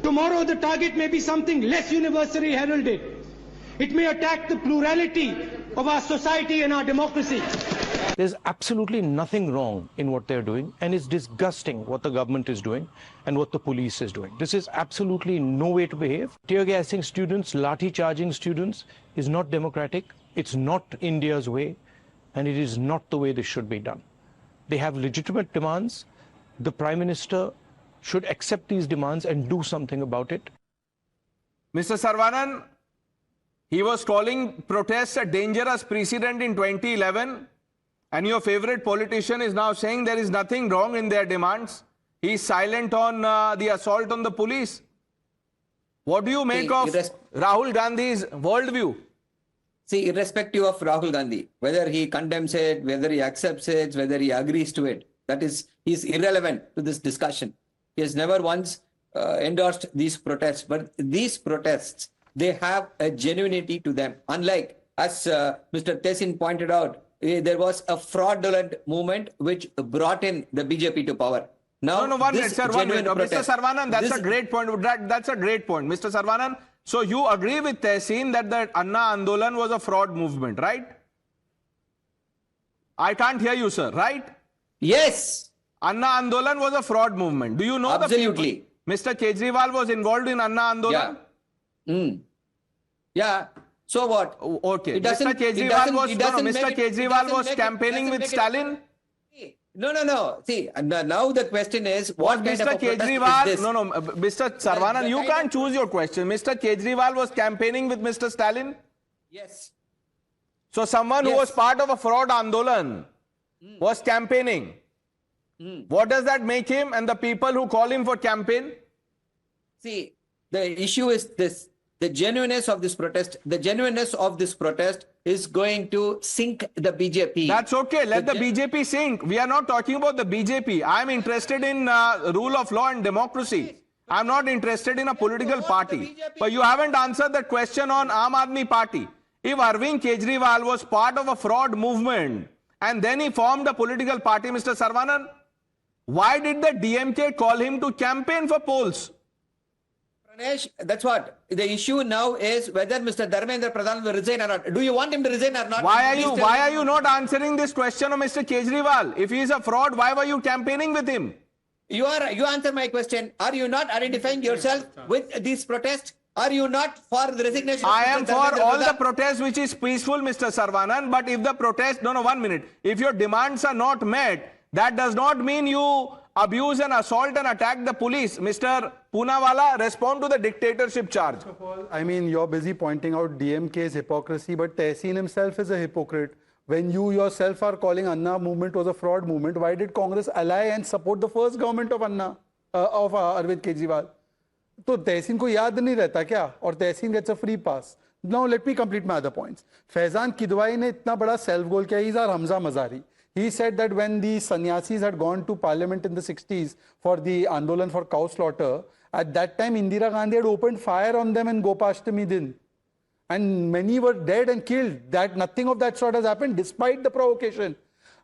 Tomorrow the target may be something less universally heralded. It may attack the plurality of our society and our democracy. There's absolutely nothing wrong in what they're doing, and it's disgusting what the government is doing and what the police is doing. This is absolutely no way to behave. Tear gassing students, lathi charging students is not democratic. It's not India's way, and it is not the way this should be done. They have legitimate demands. The Prime Minister should accept these demands and do something about it. Mr. Saravanan, he was calling protests a dangerous precedent in 2011. And your favorite politician is now saying there is nothing wrong in their demands. He is silent on the assault on the police. What do you make of Rahul Gandhi's worldview? See, irrespective of Rahul Gandhi, whether he condemns it, whether he accepts it, whether he agrees to it, that is, he's irrelevant to this discussion. He has never once endorsed these protests. But these protests, they have a genuinity to them. Unlike, as Mr. Tehseen pointed out, there was a fraudulent movement which brought in the BJP to power. Now, no, 1 minute, sir, 1 minute. Mr. Saravanan, that's a great point. That's a great point. Mr. Saravanan, so you agree with Tehseen that the Anna Andolan was a fraud movement, right? I can't hear you, sir, right? Yes. Anna Andolan was a fraud movement. Do you know absolutely. Mr. Kejriwal was involved in Anna Andolan? Yeah. Yeah. So what? Okay. Mr. Kejriwal was campaigning with Stalin? No. See, now the question is, what kind Mr. of a Kejriwal, is this? No, Mr. Saravanan, you can't choose your question. Mr. Kejriwal was campaigning with Mr. Stalin? Yes. So someone who was part of a fraud Andolan was campaigning. What does that make him and the people who call him for campaign? See, the issue is this. The genuineness of this protest is going to sink the BJP. That's okay. Let the BJP sink. We are not talking about the BJP. I'm interested in rule of law and democracy. I'm not interested in a political party. But you haven't answered the question on Aam Aadmi Party. If Arvind Kejriwal was part of a fraud movement and then he formed a political party, Mr. Saravanan, why did the DMK call him to campaign for polls? Pranesh, that's what. The issue now is whether Mr. Dharmendra Pradhan will resign or not. Do you want him to resign or not? Why are you not answering this question of Mr. Kejriwal? If he is a fraud, why were you campaigning with him? You answer my question. Are you not identifying yourself with these protests? Are you not for the resignation? I am for all the protests which is peaceful, Mr. Saravanan. But if the protest, no, 1 minute. If your demands are not met, that does not mean you abuse and assault and attack the police. Mr. Poonawala, respond to the dictatorship charge. First of all, I mean, you're busy pointing out DMK's hypocrisy, but Tehseen himself is a hypocrite. When you yourself are calling Anna movement was a fraud movement, why did Congress ally and support the first government of Arvind Kejriwal? So Tehseen ko yaad nahi rehta kya? Or Tehseen gets a free pass. Now let me complete my other points. Faizan Kidwai ne itna bada self-goal kiya. He's our Hamza Mazari. He said that when the sannyasis had gone to parliament in the 60s for the Andolan for cow slaughter, at that time Indira Gandhi had opened fire on them in Gopashtami din. And many were dead and killed. That nothing of that sort has happened despite the provocation.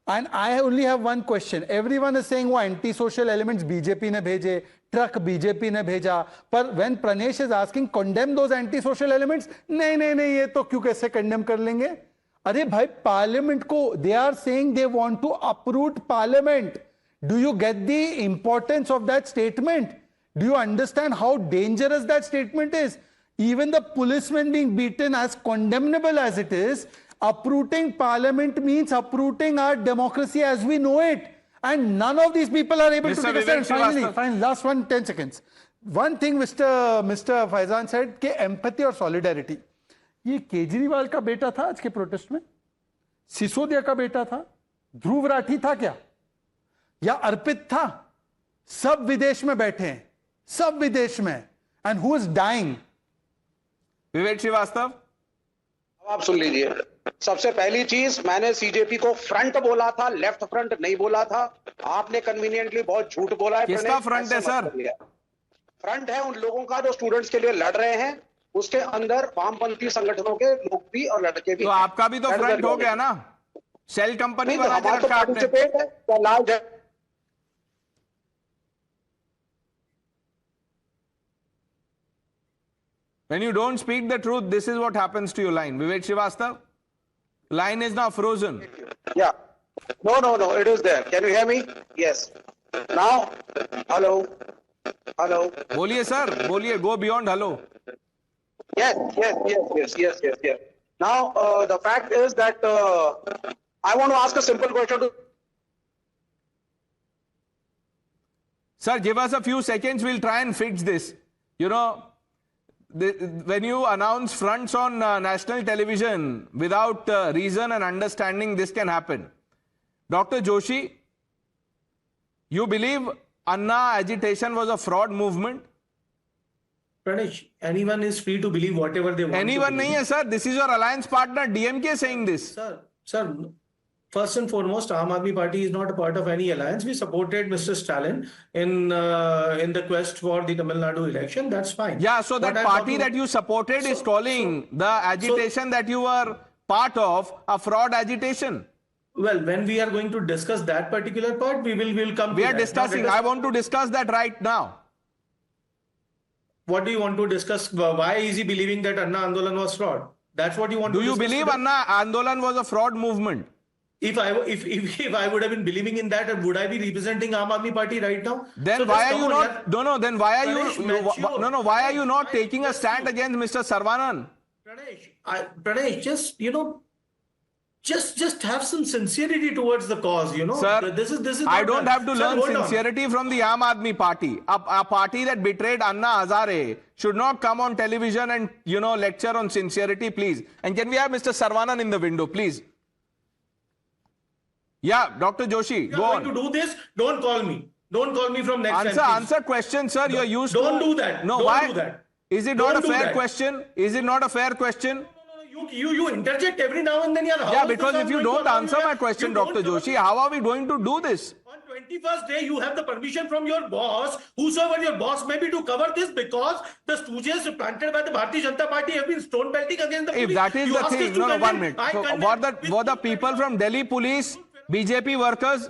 And I only have one question. Everyone is saying, oh, anti-social elements BJP ne bheje, truck BJP ne bheja. But when Pranesh is asking, condemn those anti-social elements, nahi, ye to kyun kaise condemn kar lenge? Arey bhai, parliament ko, they are saying they want to uproot parliament. Do you get the importance of that statement? Do you understand how dangerous that statement is? Even the policemen being beaten, as condemnable as it is, uprooting parliament means uprooting our democracy as we know it. And none of these people are able to take a stand. Srivastava. Finally, last 10 seconds. One thing Mr. Faizan said, कि empathy और solidarity. ये केजरीवाल का बेटा था आज के protest में, सिसोदिया का बेटा था, ध्रुव राठी था क्या, या अर्पित था? सब विदेश में बैठे हैं, सब विदेश में. And who is dying? विवेक श्रीवास्तव, आप सुन लीजिए. सबसे पहली चीज, मैंने सीजेपी को फ्रंट बोला था, लेफ्ट फ्रंट नहीं बोला था. आपने कन्वीनियंटली बहुत झूठ बोला है. किसका फ्रंट है सर? फ्रंट है उन लोगों का जो स्टूडेंट्स के लिए लड़ रहे हैं. उसके अंदर वामपंथी संगठनों के लोग भी और लड़के भी. तो आपका भी तो फ्रंट हो गया ना, सेल कंपनी बना के रखा आपने. When you don't speak the truth, this is what happens to your line. Vivek Srivastava, line is now frozen. Yeah. No, it is there. Can you hear me? Yes. Now, hello. बोलिए sir, बोलिए, go beyond hello. Yes. Now, the fact is that I want to ask a simple question to... Sir, give us a few seconds, we'll try and fix this. You know, when you announce fronts on national television without reason and understanding, this can happen. Dr. Joshi, you believe Anna agitation was a fraud movement? Pranesh, anyone is free to believe whatever they want. Anyone nahi hai, sir. This is your alliance partner, DMK, saying this. Sir, first and foremost, Aam Aadmi Party is not a part of any alliance. We supported Mr. Stalin in the quest for the Tamil Nadu election. That's fine. Yeah, so that party that you supported is calling the agitation that you were part of a fraud agitation. Well, when we are going to discuss that particular part, we will come to that. We are discussing. I want to discuss that right now. What do you want to discuss? Why is he believing that Anna Andolan was fraud? That's what you want to discuss. Do you believe Anna Andolan was a fraud movement? If I would have been believing in that, would I be representing Aam Aadmi Party right now? Then so why are you not? No. Then why are you? Why are you not taking a stand against Mr. Sarvanan? Pranesh, just have some sincerity towards the cause. You know, sir. This is. I don't have to learn sincerity from the Aam Aadmi Party. A party that betrayed Anna Hazare should not come on television and lecture on sincerity, please. And can we have Mr. Sarvanan in the window, please? Yeah, Dr. Joshi, go on. If you are going to do this, don't call me. Don't call me from next time. Answer question, sir. You're used to... Don't do that. No, don't why? Do that. Is it not a fair question? Is it not a fair question? No. You interject every now and then. Yeah, because if you don't answer my question, Dr. Joshi, how are we going to do this? On 21st day, you have the permission from your boss, whosoever your boss may be, to cover this because the stooges planted by the Bharatiya Janata Party have been stone pelting against the police. If that is the thing, no, 1 minute. So, were the people from Delhi police BJP workers?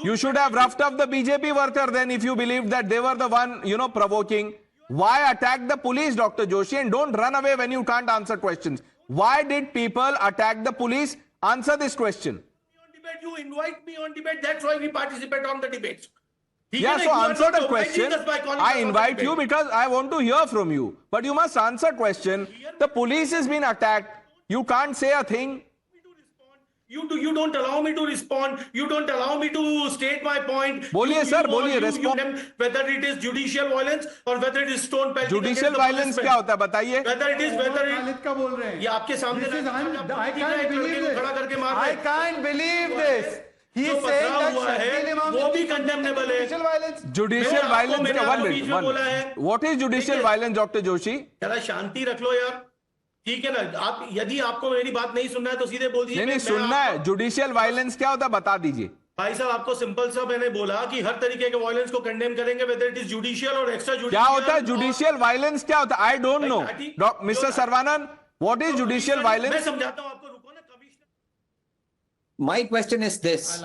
You should have roughed up the BJP worker then if you believed that they were the one, provoking. Why attack the police, Dr. Joshi? And don't run away when you can't answer questions. Why did people attack the police? Answer this question. You invite me on debate. That's why we participate on the debates. Yeah, so answer the question. I invite you because I want to hear from you. But you must answer question. The police has been attacked. You can't say a thing. You don't allow me to respond. You don't allow me to state my point. बोलिए sir, बोलिए respond. Whether it is judicial violence or whether it is stone pelting. Judicial violence क्या होता है बताइए? Whether it is का बोल रहे हैं. ये आपके सामने. I can't believe this. He is saying that वो भी condemnable है. Judicial violence क्या? 1 minute. What is judicial violence, Dr. Joshi? जरा शांति रख लो यार. ठीक है ना, आप यदि आपको मेरी बात नहीं सुनना है तो सीधे बोल दीजिए. नहीं सुनना है. जुडिशियल वायलेंस क्या होता है बता दीजिए. भाई साहब, आपको सिंपल सा मैंने बोला कि हर तरीके के वायलेंस को कंडेम करेंगे, वेदर इट इज जुडिशियल और एक्स्ट्रा जुडिशियल. क्या होता है जुडिशियल वायलेंस? क्या होता है? I don't know. Mister Sarvanand, what is judicial violence? मैं समझाता हूं आपको. रुको ना. My question is this: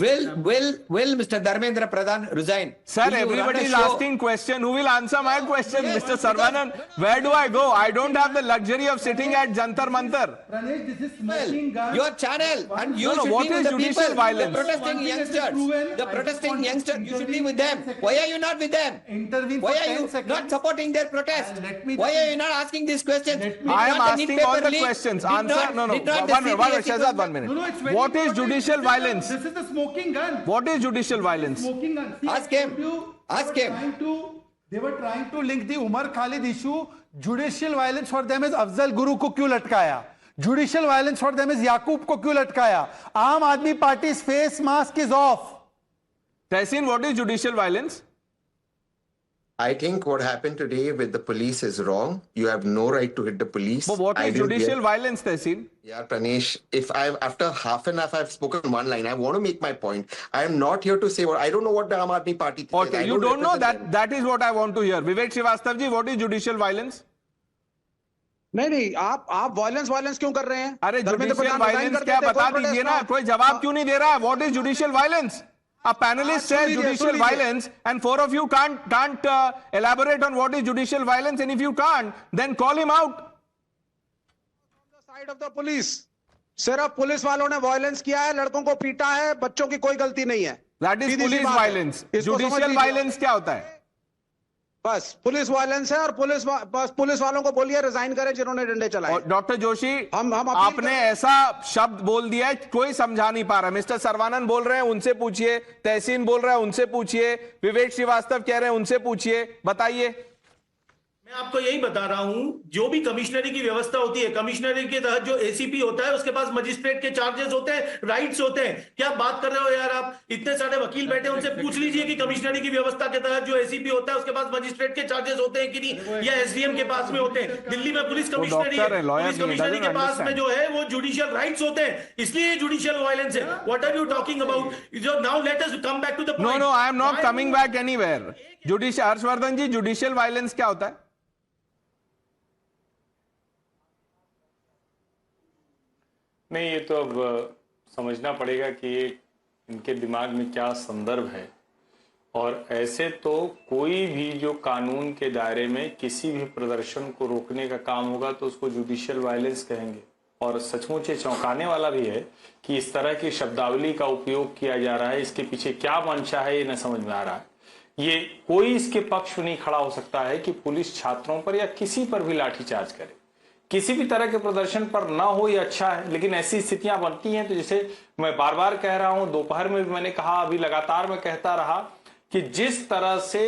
Will Mr. Dharmendra Pradhan resign? Sir, everybody is asking question. Who will answer my question, Mr. Sarvanan? Where do I go? I don't have the luxury of sitting at Jantar Mantar. Pranesh, this is smoking gun. Your channel, and you should what be with is the judicial people, violence? the protesting youngsters. The protesting youngsters, you should be with them. Why are you not with them? Intervene Why for are 10 you seconds. not supporting their protest? Why are you not asking these questions? I am asking all the questions. Answer. No. 1 minute. Shahzad, 1 minute. What is judicial violence? This is the smoking gun. What is judicial violence? Smoking gun. See, Ask him. Ask him. They were trying to link the Umar Khalid issue. Judicial violence for them is Afzal Guru को क्यों लटकाया? Judicial violence for them is Yaqub को क्यों लटकाया? आम आदमी party's face mask is off. Tehseen, what is judicial violence? I think what happened today with the police is wrong. You have no right to hit the police. But what is judicial violence, Tehseen? Yeah, Pranesh, if after half an hour I've spoken one line, I want to make my point. I am not here to say what, I don't know what the Aam Aadmi Party thinks. Okay, you don't know that. That is what I want to hear. Vivek Srivastav ji, what is judicial violence? नहीं आप violence क्यों कर रहे हैं? अरे judicial violence क्या बता दीजिए ना, कोई जवाब क्यों नहीं दे रहा है? What is judicial violence? A panelist says judicial violence and four of you can't elaborate on what is judicial violence, and if you can't, then call him out. From the side of the police. सिर्फ police वालों ने violence किया है, लड़कों को पीटा है, बच्चों की कोई गलती नहीं है. That is police violence. Judicial violence क्या होता है? बस पुलिस वायलेंस है और पुलिस वालों को बोलिए रिजाइन करें जिन्होंने डंडे चलाए. डॉक्टर जोशी, आपने ऐसा शब्द बोल दिया है कोई समझा नहीं पा रहा. मिस्टर सर्वानंद बोल रहे हैं उनसे पूछिए, तहसीन बोल रहा है उनसे पूछिए, विवेक श्रीवास्तव कह रहे हैं उनसे पूछिए, बताइए. मैं आपको यही बता रहा हूं, जो भी कमिश्नरी की व्यवस्था होती है, कमिश्नरी के तहत जो एसीपी होता है उसके पास मजिस्ट्रेट के चार्जेस होते हैं, राइट्स होते हैं. क्या बात कर रहे हो यार आप? इतने सारे वकील बैठे हैं, उनसे पूछ लीजिए कि कमिश्नरी की व्यवस्था के तहत जो एसीपी होता है उसके पास मजिस्ट्रेट के चार्जेस होते हैं कि नहीं, या एसडीएम के पास में होते हैं. दिल्ली में पुलिस कमिश्नरी है, पुलिस कमिश्नरी के पास में जो है वो जुडिशियल राइट्स होते हैं, इसलिए जुडिशियल वायलेंस है. What are you talking about? Now let us come back to the point. No, I am not coming back anywhere. Judicial, Harshvardhan ji, judicial violence क्या होता है? नहीं, ये तो अब समझना पड़ेगा कि ये इनके दिमाग में क्या संदर्भ है. और ऐसे तो कोई भी जो कानून के दायरे में किसी भी प्रदर्शन को रोकने का काम होगा तो उसको जुडिशियल वायलेंस कहेंगे. और सचमुच ये चौंकाने वाला भी है कि इस तरह की शब्दावली का उपयोग किया जा रहा है. इसके पीछे क्या मंशा है ये न समझ में आ रहा है. ये कोई इसके पक्ष नहीं खड़ा हो सकता है कि पुलिस छात्रों पर या किसी पर भी लाठीचार्ज करे. किसी भी तरह के प्रदर्शन पर ना हो ये अच्छा है, लेकिन ऐसी स्थितियां बनती हैं तो जैसे मैं बार बार कह रहा हूं, दोपहर में भी मैंने कहा, अभी लगातार मैं कहता रहा कि जिस तरह से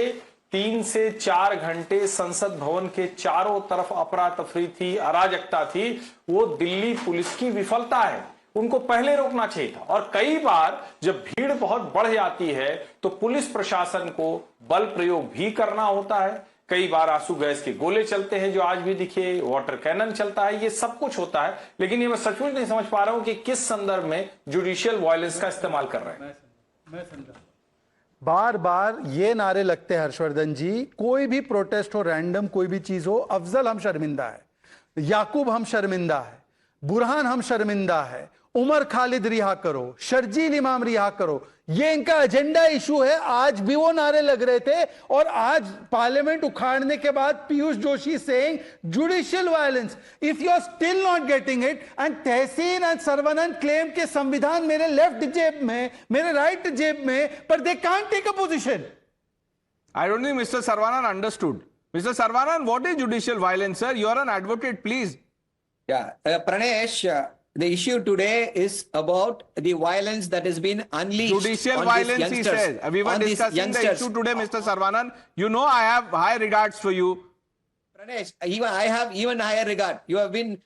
3 से 4 घंटे संसद भवन के चारों तरफ अफरा तफरी थी, अराजकता थी, वो दिल्ली पुलिस की विफलता है. उनको पहले रोकना चाहिए था. और कई बार जब भीड़ बहुत बढ़ जाती है तो पुलिस प्रशासन को बल प्रयोग भी करना होता है. कई बार आंसू गैस के गोले चलते हैं जो आज भी दिखे, वाटर कैनन चलता है, ये सब कुछ होता है. लेकिन ये मैं सचमुच नहीं समझ पा रहा हूं कि किस संदर्भ में जुडिशियल वायलेंस का इस्तेमाल कर रहे हैं. मैं समझा. बार बार ये नारे लगते हैं हर्षवर्धन जी, कोई भी प्रोटेस्ट हो, रैंडम कोई भी चीज हो, अफजल हम शर्मिंदा है, याकूब हम शर्मिंदा है, बुरहान हम शर्मिंदा है, उमर खालिद रिहा करो, शर्जील इमाम रिहा करो. ये इनका एजेंडा इशू है. आज भी वो नारे लग रहे थे और आज पार्लियामेंट उखाड़ने के बाद Piyush Joshi saying judicial violence. If you are still not getting it, and Tahseen and Sarvanand claim के संविधान मेरे लेफ्ट जेब में, मेरे राइट जेब में, पर they can't take a position. I don't think Mr. Sarvanan understood. Mr. Sarvanan, what is judicial violence, sir? You are an advocate, please. Yeah, Pranesh, the issue today is about the violence that has been unleashed. Judicial violence, he says. We were discussing the issue today, Mr. Sarvanan. You know I have high regards for you. Pranesh, I have even higher regard. You have been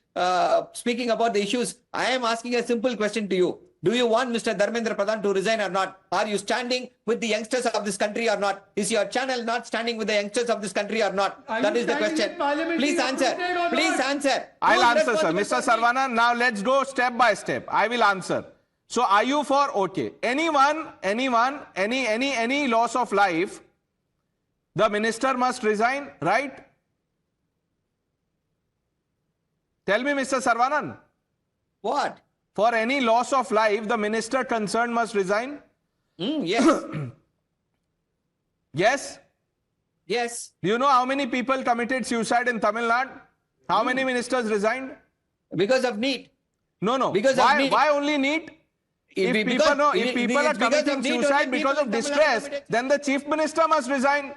speaking about the issues. I am asking a simple question to you. Do you want Mr. Dharmendra Pradhan to resign or not? Are you standing with the youngsters of this country or not? Is your channel not standing with the youngsters of this country or not? That is the question. Please answer. Please answer. I'll answer, sir. Mr. Sarvanan, now let's go step by step. I will answer. So are you for, okay, any loss of life, the minister must resign, right? Tell me, Mr. Sarvanan. What? For any loss of life, the minister concerned must resign? Yes. Yes? Yes. Do you know how many people committed suicide in Tamil Nadu? How many ministers resigned? Because of need. No. Because of need. Why only need? If people are committing suicide because of distress, then the chief minister must resign.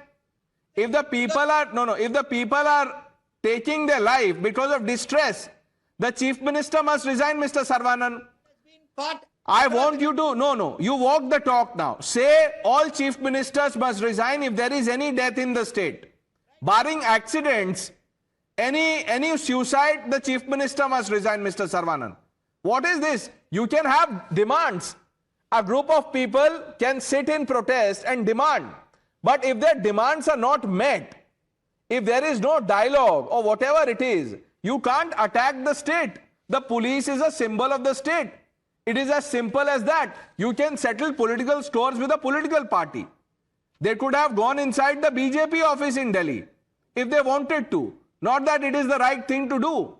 If the people are, if the people are taking their life because of distress, the chief minister must resign, Mr. Sarvanan. caught. I want you to, no, you walk the talk now. Say all chief ministers must resign if there is any death in the state. Barring accidents, any suicide, the chief minister must resign, Mr. Saravanan. What is this? You can have demands. A group of people can sit in protest and demand. But if their demands are not met, if there is no dialogue or whatever it is, you can't attack the state. The police is a symbol of the state. It is as simple as that. You can settle political scores with a political party. They could have gone inside the BJP office in Delhi if they wanted to. Not that it is the right thing to do.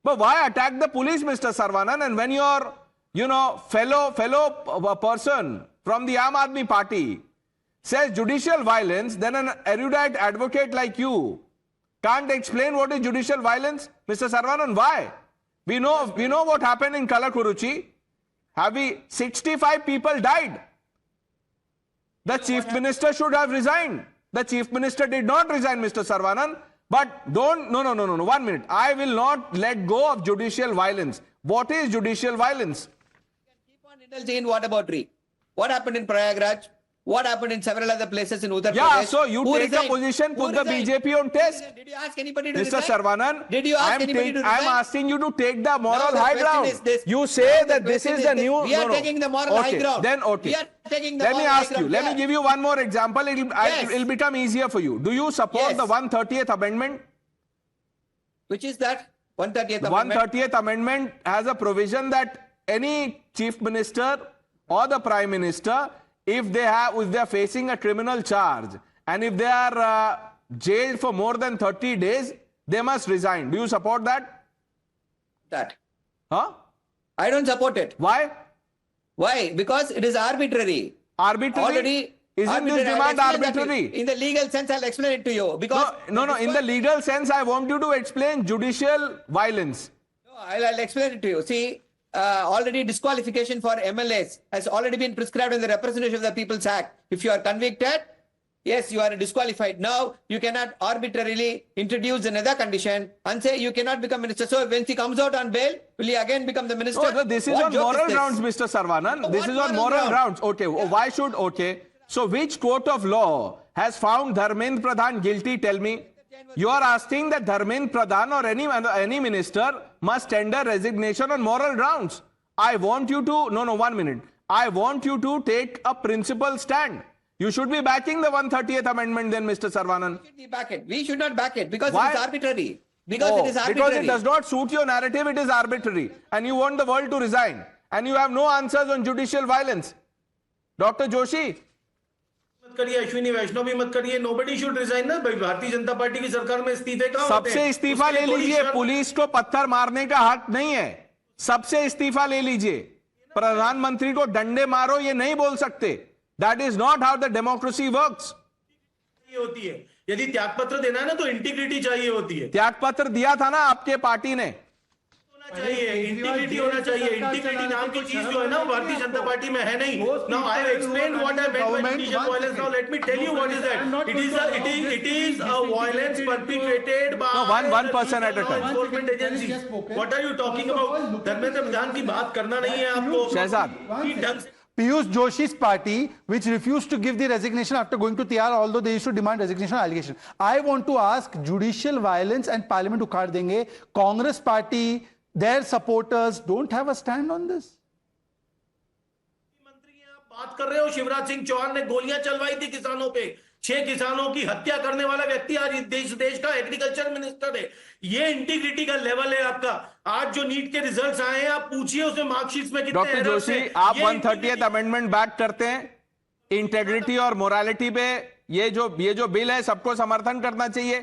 But why attack the police, Mr. Saravanan? And when your, fellow person from the Aam Aadmi Party says judicial violence, then an erudite advocate like you can't explain what is judicial violence? Mr. Saravanan, why? We know what happened in Kalakuruchi. 65 people died. The chief minister should have resigned. The chief minister did not resign, Mr. Saravanan. But no, 1 minute. I will not let go of judicial violence. What is judicial violence? Keep on indulging in waterboarding. What happened in Prayagraj? What happened in several other places in Uttar Pradesh? Yeah, so you take a position, put the BJP on test. Did you ask anybody to Mr. resign? Saravanan, Did you ask anybody to resign? I'm asking you to take the moral Now the high question ground. is this. You say Now that this is the new... We are taking the moral high ground. Then okay. We are taking the Let me moral high ask you, ground. let me give you one more example. It'll become easier for you. Do you support the 130th amendment? Which is that? 130th amendment? 130th amendment has a provision that any chief minister or the prime minister, if they are facing a criminal charge and if they are jailed for more than 30 days, they must resign. Do you support that? Huh? I don't support it. Why? Why? Because it is arbitrary. Arbitrary? Already. Isn't this demand arbitrary? In the legal sense, I'll explain it to you. Because no. In the legal sense, I want you to explain judicial violence. No, I'll explain it to you. See, already disqualification for MLAs has already been prescribed in the Representation of the People's Act. If you are convicted, yes, you are disqualified. Now, you cannot arbitrarily introduce another condition and say you cannot become minister. So when he comes out on bail, will he again become the minister? Oh, this is on moral grounds, Mr. Saravanan. This is on moral grounds. Okay, why should... Okay. So which court of law has found Dharmendra Pradhan guilty? Tell me. You are asking that Dharmendra Pradhan or any minister must tender resignation on moral grounds. I want you to... No, 1 minute. I want you to take a principle stand. You should be backing the 130th amendment then, Mr. Saravanan. We should back it. We should not back it because Why? it is arbitrary. Because it is arbitrary. Because it does not suit your narrative, it is arbitrary. And you want the world to resign. And you have no answers on judicial violence. Dr. Joshi. Ashwini Vaishnaw भी मत करिए. Nobody should resign ना भाई. Bharatiya Janata party की सरकार में इस्तीफे कहाँ होते हैं? सबसे इस्तीफा ले लीजिए. पुलिस को पत्थर मारने का हक नहीं है. सबसे इस्तीफा ले लीजिए. प्रधानमंत्री को डंडे मारो ये नहीं बोल सकते. That is not how the democracy works. होती है. यदि त्यागपत्र देना है ना तो इंटीग्रिटी चाहिए होती है. त्यागपत्र दिया था ना आपके पार्टी ने. चाहिए इंटीग्रिटी होना चाहिए. इंटीग्रिटी नाम की चीज जो है ना भारतीय जनता पार्टी में है नहीं. Now I have explained what I meant by judicial violence. Now let me tell you what is that. It is a violence perpetrated by one person at a time. enforcement agency. What are you talking about? Dharmendra Pradhan की बात करना नहीं है आपको. Shahzad. Piyush Joshi's party, which refused to give the resignation after going to TR, although they used to demand resignation allegation. I want to ask, judicial violence and parliament ukhad denge. Congress party, their supporters don't have a stand on this. बात कर रहे हो. शिवराज सिंह चौहान ने गोलियां चलवाई थी किसानों पे. 6 किसानों की हत्या करने वाला व्यक्ति आज देश का एग्रीकल्चर मिनिस्टर है. ये इंटीग्रिटी का लेवल है आपका. आज जो नीट के रिजल्ट्स आए हैं आप पूछिए उसमें मार्कशीट में कितने डॉक्टर जोशी आप 130th अमेंडमेंट बैक करते हैं. इंटेग्रिटी और मोरालिटी पे ये जो बिल है सबको समर्थन करना चाहिए.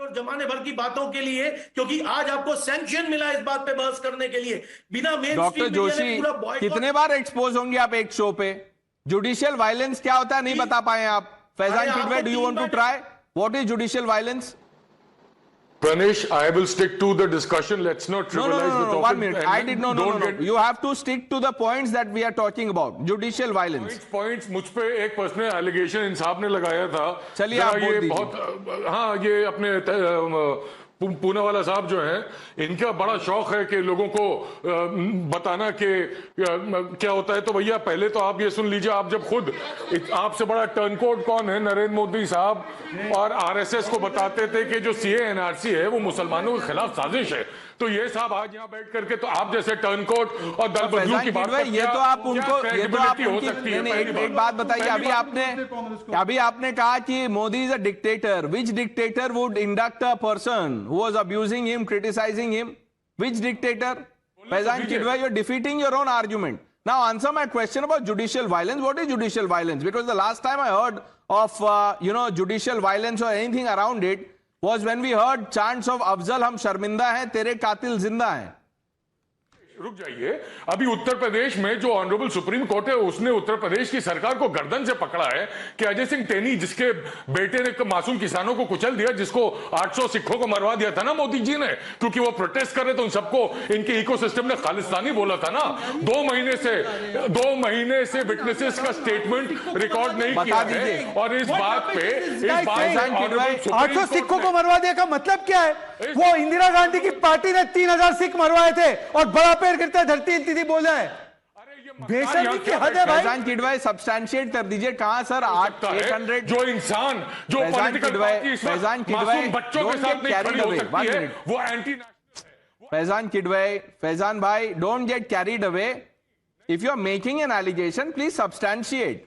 और जमाने भर की बातों के लिए क्योंकि आज आपको सैंक्शन मिला इस बात पे बहस करने के लिए. बिना मेन डॉक्टर जोशी कितने बार एक्सपोज होंगे आप एक शो पे? जुडिशियल वायलेंस क्या होता है नहीं बता पाए आप. Faizan Kidwai, do you want to try? What is judicial violence? Pranesh, I will stick to the discussion. Let's not trivialize the topic. 1 minute. I did no. You have to stick to the points that we are talking about. Judicial violence. Points मुझ पे एक personal allegation इंसाफ ने लगाया था. चलिए आप बोल दीजिए. हाँ, ये अपने पूना वाला साहब जो है, इनका बड़ा शौक है कि लोगों को बताना कि क्या होता है। तो भैया पहले तो आप ये सुन लीजिए, आप जब खुद आपसे बड़ा टर्नकोट कौन है, नरेंद्र मोदी साहब और आरएसएस को बताते थे कि जो सीए एनआरसी है वो मुसलमानों के खिलाफ साजिश है, तो ये साहब आज यहाँ बैठ करके तो आप जैसे टर्नकोट और दल बदलू की बात ये तो आप उनको हो सकती है। एक बात बताइए, अभी आपने कहा कि Modi is a dictator. Which dictator would induct a person who was abusing him, criticizing him? Which dictator? Faizan Kidwai, you're defeating your own argument. Now answer my question about judicial violence. What is judicial violence? Because the last time I heard of judicial violence or anything around it was when we heard chants of Afzal hum sharminda hai, tere qatil zinda hai. रुक जाइए, अभी उत्तर प्रदेश में जो honourable supreme court है उसने उत्तर प्रदेश की सरकार को गर्दन से पकड़ा है कि अजय सिंह टेनी जिसके बेटे ने मासूम किसानों को कुचल दिया, जिसको 800 सिखों को मरवा दिया था ना मोदी जी ने, क्योंकि वो प्रोटेस्ट कर रहे थे, उन सबको इनके इकोसिस्टम ने खालिस्तानी बोला था ना। 2 महीने से विटनेसेस का स्टेटमेंट रिकॉर्ड नहीं किया है, और इस बात पे 800 सिखों को मरवा दिया का मतलब क्या है? वो इंदिरा गांधी की पार्टी ने 3000 सिख मरवाए थे और बड़ा पैर गिरता है धरती हिलती बोला है। बेशर्मी की हद है भाई। फैजान किडवाई सब्सटैंशिएट कर दीजिए, कहां सर 800 जो इंसान जो पॉलिटिकल पार्टी फैजान किडवाई बच्चों के साथ नहीं खड़ी हो सकती है, वो एंटी फैजान किडवाई, फैजान भाई, don't get carried away. If you are making an allegation, please substantiate.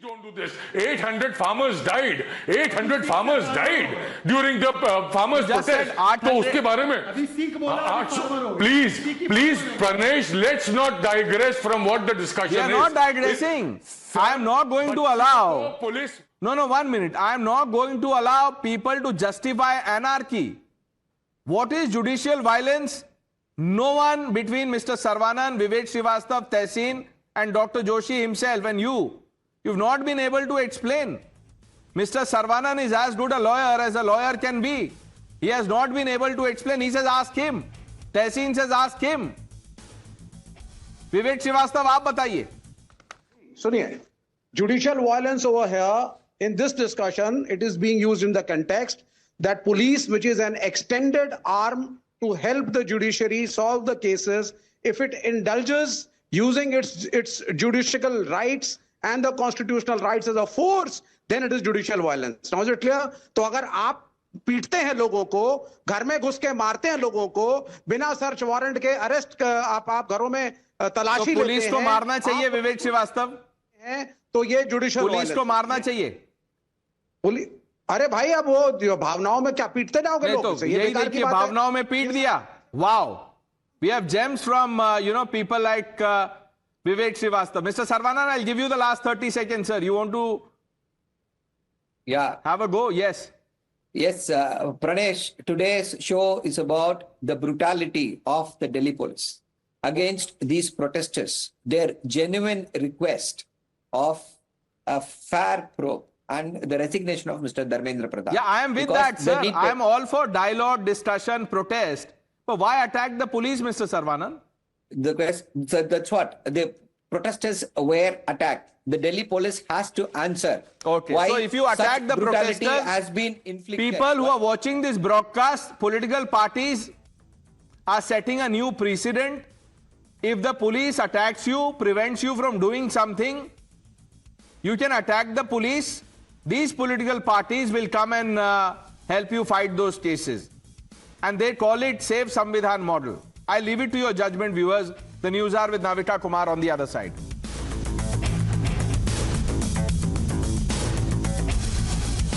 Don't do this. 800 farmers died. 800 farmers died during the farmers protest. तो उसके बारे में please Pranesh, let's not digress from what the discussion is. We are not digressing. I am not going to allow police. No, 1 minute. I am not going to allow people to justify anarchy. What is judicial violence? No one between Mr. Sarvanan, Vivek Srivastava, Tehseen and Dr. Joshi himself and you've not been able to explain. Mr. Sarvanan is as good a lawyer as a lawyer can be. He has not been able to explain. He says ask him. Tehseen says ask him. Vivek Srivastava, आप बताइए. सुनिए, judicial violence over here in this discussion, it is being used in the context that police, which is an extended arm to help the judiciary solve the cases, if it indulges using its judicial rights and the constitutional rights as a force, then it is judicial violence. Now is it clear? तो अगर आप पीटते हैं लोगों को, घर में घुस के मारते हैं लोगों को, बिना सर्च वारंट के अरेस्ट आप घरों में तलाशी लेते हैं, पुलिस को मारना चाहिए विवेक श्रीवास्तव, तो ये जुडिशियल पुलिस को मारना चाहिए. अरे भाई, अब वो भावनाओं में क्या पीटते जाओगे लोगों से? यही देखिए, भावनाओं में पीट दिया. Wow, we have gems from people like Vivek Srivastava. Mr. Sarvanan, I'll give you the last 30 seconds, sir. You want to have a go? Yes. Yes, Pranesh, today's show is about the brutality of the Delhi police against these protesters, their genuine request of a fair probe and the resignation of Mr. Dharmendra Pradhan. Yeah, I am with that, sir. I am all for dialogue, discussion, protest. But why attack the police, Mr. Sarvanan? That's what the protesters were attacked. The Delhi police has to answer. Okay, why so if you attack the protesters, has been inflicted. People who are watching this broadcast, political parties are setting a new precedent. If the police attacks you, prevents you from doing something, you can attack the police. These political parties will come and help you fight those cases. And they call it Save Samvidhan model. I leave it to your judgment, viewers. The news hour with Navita Kumar on the other side.